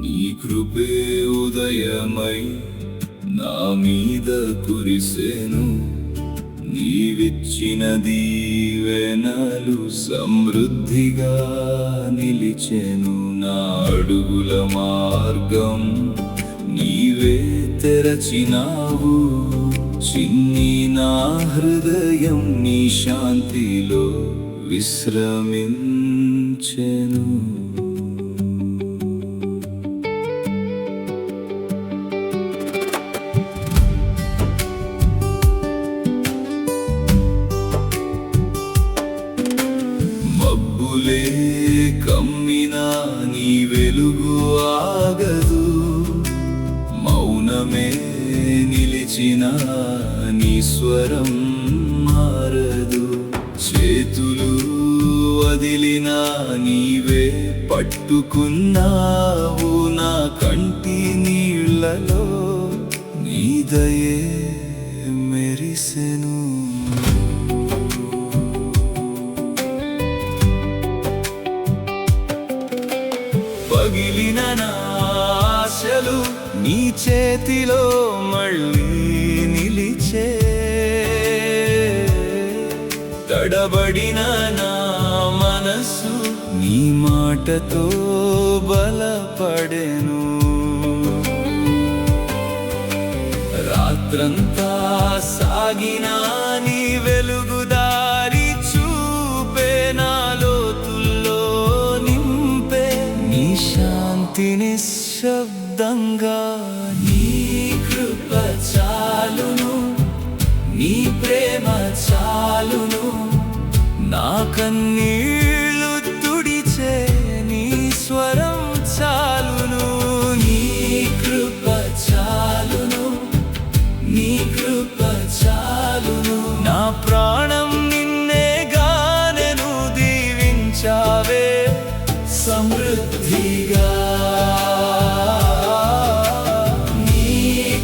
నీ కృపే ఉదయమై నా మీద కురిసెను, నీవిచ్చిన దీవెనలు సమృద్ధిగా నిలిచెను. నా అడుగుల మార్గం నీవే తెరచినావు, చిన్ని నా హృదయం నీ శాంతిలో విశ్రమించెను. మబ్బులే కమ్మినా నీ వెలుగు ఆగదు, మౌనమే నిలిచిన నీ స్వరం మారదు. చేతులు వదిలినా నీవే పట్టుకున్నావు, నా కంటి నీళ్లలో నీ దయే మెరిసెను. పగిలిన నా ఆశలు నీ చేతిలో మళ్ళీ నిలిచే, తడబడిన నా మనసు నీ మాటతో బలపడెను. రాత్రంతా సాగిన నీ వెలుగు దారి చూపే, నా లోతుల్లో నింపే నీ శాంతి నిశ్శబ్దంగా. నీ కృప చాలును, నీ ప్రేమ చాలును, నా కన్నీళ్లు తుడిచే నీ స్వరం చాలును. నీ కృప చాలును, నీ కృప చాలును, నా ప్రాణం నిన్నే గానెను, దీవించావే సమృద్ధిగా. నీ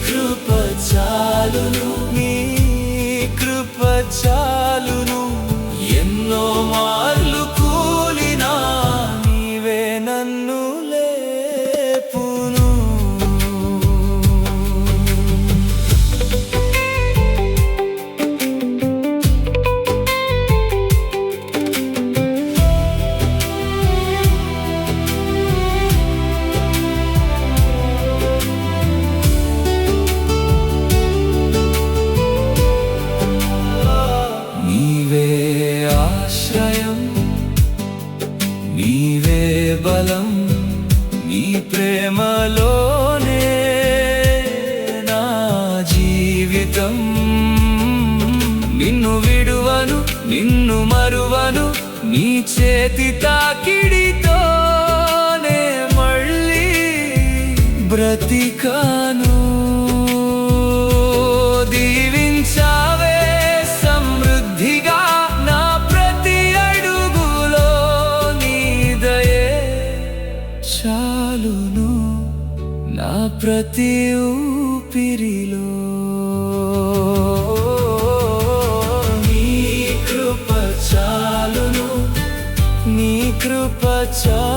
కృప చాలును, నీ కృప చాలును, ఎన్నో మార్లు కూలినా నీవే నన్ను లేపును. నీవే ఆశ్రయం, నీవే బలం, నీ ప్రేమలోనే నా జీవితం. నిన్ను విడువను, నిన్ను మరువను, నీ చేతి తాకిడితోనే మళ్ళీ బ్రతికాను. దీవించావే సమృద్ధిగా నా ప్రతి అడుగులో, నీ దయే చాలును, నా ప్రతి ఊపిరిలో. నీ కృప చాలును, నీ కృప చాలును.